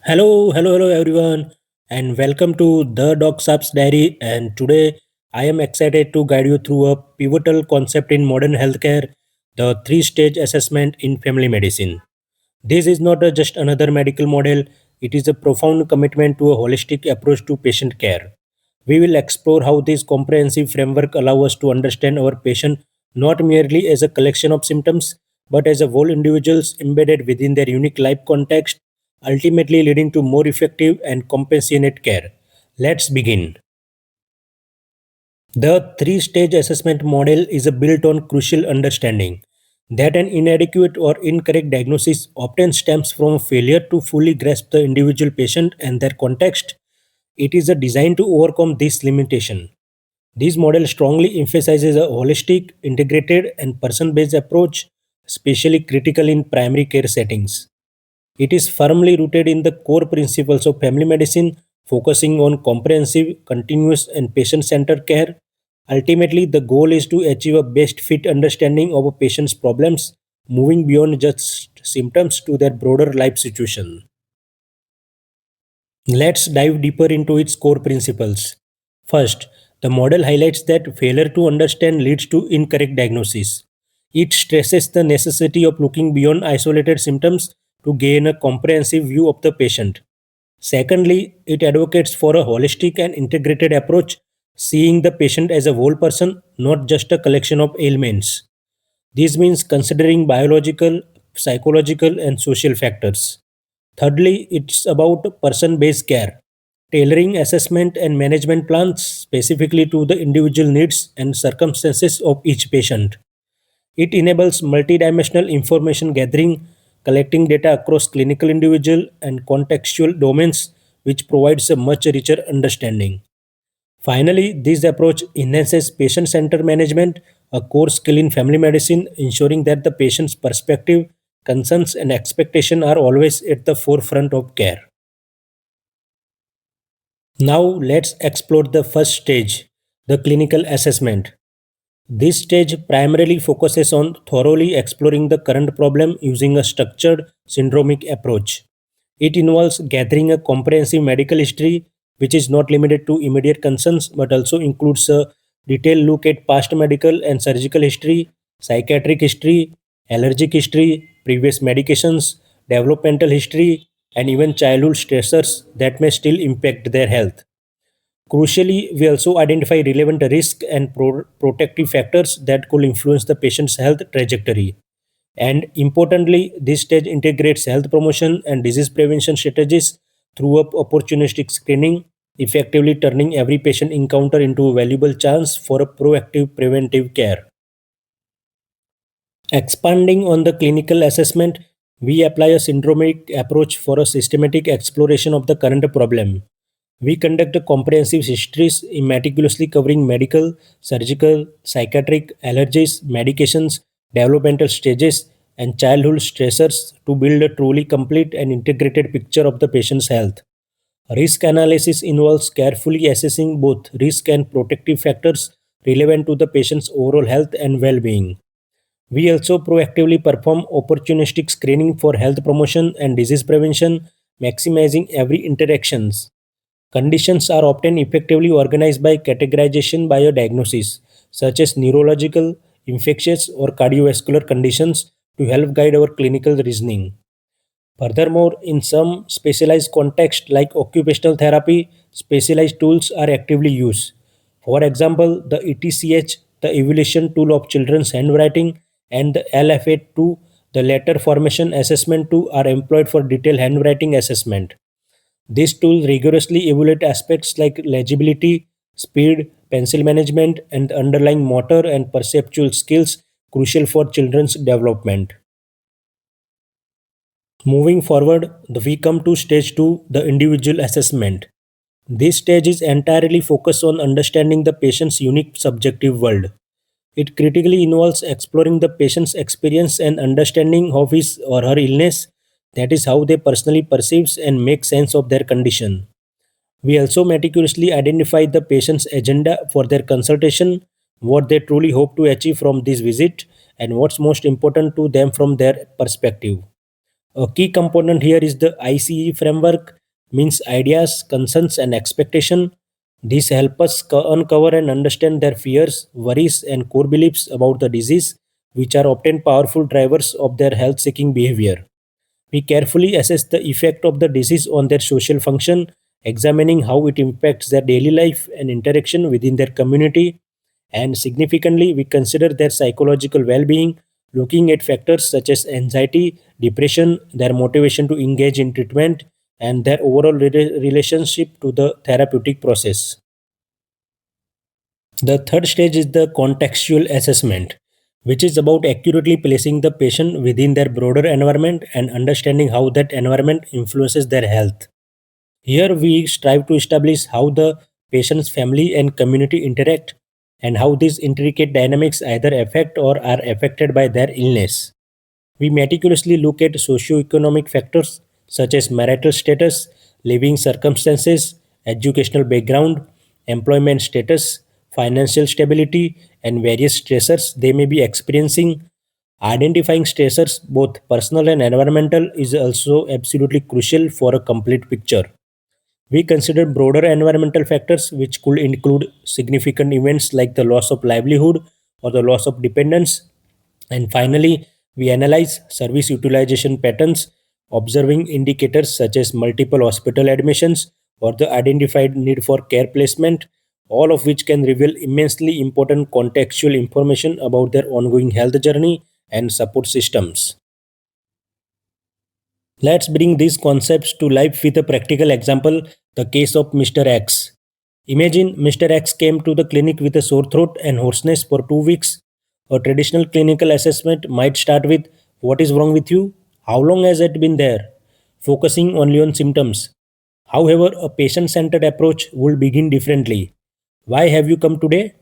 Hello everyone, and welcome to the Docsaab's Diary. And today I am excited to guide you through a pivotal concept in modern healthcare, the three-stage assessment in family medicine. This is not just another medical model, it is a profound commitment to a holistic approach to patient care. We will explore how this comprehensive framework allows us to understand our patient not merely as a collection of symptoms, but as a whole individuals embedded within their unique life context, ultimately leading to more effective and compassionate care. Let's begin. The three stage assessment model is built on crucial understanding that an inadequate or incorrect diagnosis often stems from failure to fully grasp the individual patient and their context. It is designed to overcome this limitation. This model strongly emphasizes a holistic, integrated, and person based approach, especially critical in primary care settings. It is firmly rooted in the core principles of family medicine, focusing on comprehensive, continuous, and patient centered care. Ultimately, the goal is to achieve a best fit understanding of a patient's problems, moving beyond just symptoms to their broader life situation. Let's dive deeper into its core principles. First, the model highlights that failure to understand leads to incorrect diagnosis. It stresses the necessity of looking beyond isolated symptoms to gain a comprehensive view of the patient. Secondly, it advocates for a holistic and integrated approach, seeing the patient as a whole person, not just a collection of ailments. This means considering biological, psychological, and social factors. Thirdly, it's about person based care, tailoring assessment and management plans specifically to the individual needs and circumstances of each patient. It enables multidimensional information gathering, collecting data across clinical, individual, and contextual domains, which provides a much richer understanding. Finally, this approach enhances patient centered management, a core skill in family medicine, ensuring that the patient's perspective, concerns, and expectation are always at the forefront of care. Now, let's explore the first stage, the clinical assessment. This stage primarily focuses on thoroughly exploring the current problem using a structured syndromic approach. It involves gathering a comprehensive medical history, which is not limited to immediate concerns but also includes a detailed look at past medical and surgical history, psychiatric history, allergic history, previous medications, developmental history, and even childhood stressors that may still impact their health. Crucially, we also identify relevant risk and protective factors that could influence the patient's health trajectory. And importantly, this stage integrates health promotion and disease prevention strategies through opportunistic screening, effectively turning every patient encounter into a valuable chance for a proactive preventive care. Expanding on the clinical assessment, we apply a syndromic approach for a systematic exploration of the current problem. We conduct a comprehensive histories meticulously covering medical, surgical, psychiatric, allergies, medications, developmental stages, and childhood stressors to build a truly complete and integrated picture of the patient's health. Risk analysis involves carefully assessing both risk and protective factors relevant to the patient's overall health and well being. We also proactively perform opportunistic screening for health promotion and disease prevention, maximizing every interactions. Conditions are often effectively organized by categorization by a diagnosis, such as neurological, infectious, or cardiovascular conditions, to help guide our clinical reasoning. Furthermore, in some specialized contexts like occupational therapy, specialized tools are actively used. For example, the ETCH, the evaluation tool of children's handwriting, and the LFA2, the letter formation assessment tool, are employed for detailed handwriting assessment. These tools rigorously evaluate aspects like legibility, speed, pencil management, and the underlying motor and perceptual skills crucial for children's development. Moving forward, we come to stage 2, the individual assessment. This stage is entirely focused on understanding the patient's unique subjective world. It critically involves exploring the patient's experience and understanding of his or her illness, that is, how they personally perceive and make sense of their condition. We also meticulously identify the patient's agenda for their consultation, what they truly hope to achieve from this visit, and what's most important to them from their perspective. A key component here is the ICE framework, means ideas, concerns, and expectation. These help us uncover and understand their fears, worries, and core beliefs about the disease, which are often powerful drivers of their health seeking behavior. We carefully assess the effect of the disease on their social function, examining how it impacts their daily life and interaction within their community. And significantly, we consider their psychological well being, looking at factors such as anxiety, depression, their motivation to engage in treatment, and their overall relationship to the therapeutic process. The third stage is the contextual assessment, which is about accurately placing the patient within their broader environment and understanding how that environment influences their health. Here, we strive to establish how the patient's family and community interact and how these intricate dynamics either affect or are affected by their illness. We meticulously look at socioeconomic factors such as marital status, living circumstances, educational background, employment status, financial stability, and various stressors they may be experiencing. Identifying stressors, both personal and environmental, is also absolutely crucial for a complete picture. We consider broader environmental factors, which could include significant events like the loss of livelihood or the loss of dependence. And finally, we analyze service utilization patterns, observing indicators such as multiple hospital admissions or the identified need for care placement, all of which can reveal immensely important contextual information about their ongoing health journey and support systems. Let's bring these concepts to life with a practical example, the case of Mr. X. Imagine Mr. X came to the clinic with a sore throat and hoarseness for 2 weeks. A traditional clinical assessment might start with, "What is wrong with you? How long has it been there?" focusing only on symptoms. However, a patient centered approach would begin differently. "Why have you come today?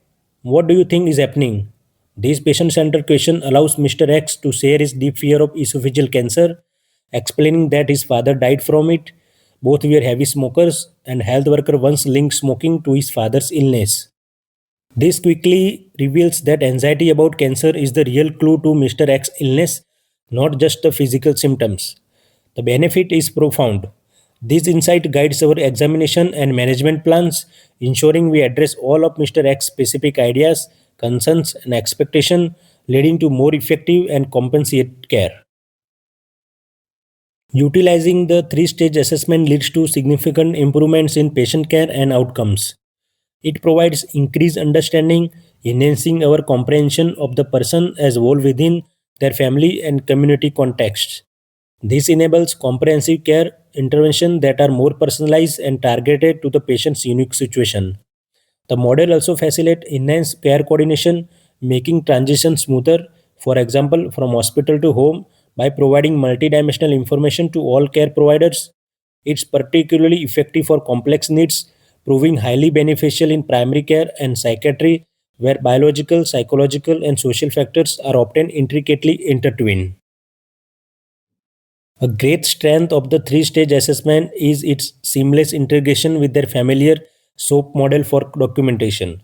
What do you think is happening?" This patient centered question allows Mr. X to share his deep fear of esophageal cancer, explaining that his father died from it. Both were heavy smokers, and health worker once linked smoking to his father's illness. This quickly reveals that anxiety about cancer is the real clue to Mr. X's illness, not just the physical symptoms. The benefit is profound. This insight guides our examination and management plans, ensuring we address all of Mr. X's specific ideas, concerns, and expectations, leading to more effective and compensate care. Utilizing the three stage assessment leads to significant improvements in patient care and outcomes. It provides increased understanding, enhancing our comprehension of the person as whole within their family and community contexts. This enables comprehensive care intervention that are more personalized and targeted to the patient's unique situation. The model also facilitates enhanced care coordination, making transition smoother, for example, from hospital to home, by providing multidimensional information to all care providers. It's particularly effective for complex needs, proving highly beneficial in primary care and psychiatry, where biological, psychological, and social factors are often intricately intertwined. A great strength of the three stage assessment is its seamless integration with their familiar SOAP model for documentation.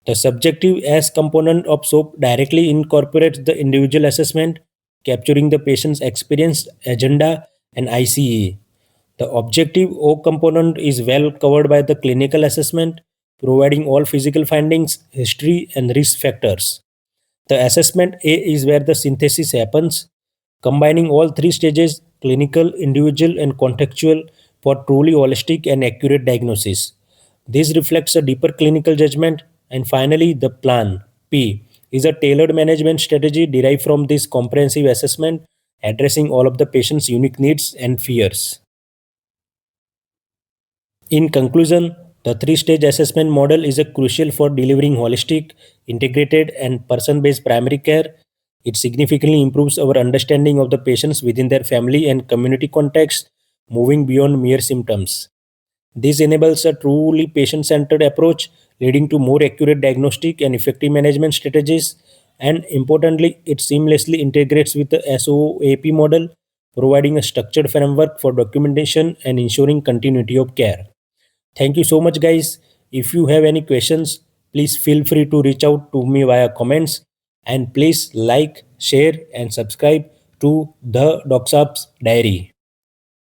The subjective S component of SOAP directly incorporates the individual assessment, capturing the patient's experience, agenda, and ICE. The objective O component is well covered by the clinical assessment, providing all physical findings, history, and risk factors. The assessment A is where the synthesis happens, combining all three stages, clinical, individual, and contextual, for truly holistic and accurate diagnosis. This reflects a deeper clinical judgment. And finally, the plan P is a tailored management strategy derived from this comprehensive assessment, addressing all of the patient's unique needs and fears. In conclusion, the three stage assessment model is a crucial for delivering holistic, integrated, and person based primary care. It significantly improves our understanding of the patients within their family and community context, moving beyond mere symptoms. This enables a truly patient centered approach, leading to more accurate diagnostic and effective management strategies. And importantly, it seamlessly integrates with the SOAP model, providing a structured framework for documentation and ensuring continuity of care. Thank you so much, guys. If you have any questions, please feel free to reach out to me via comments, and please like, share, and subscribe to the Docsaab's diary.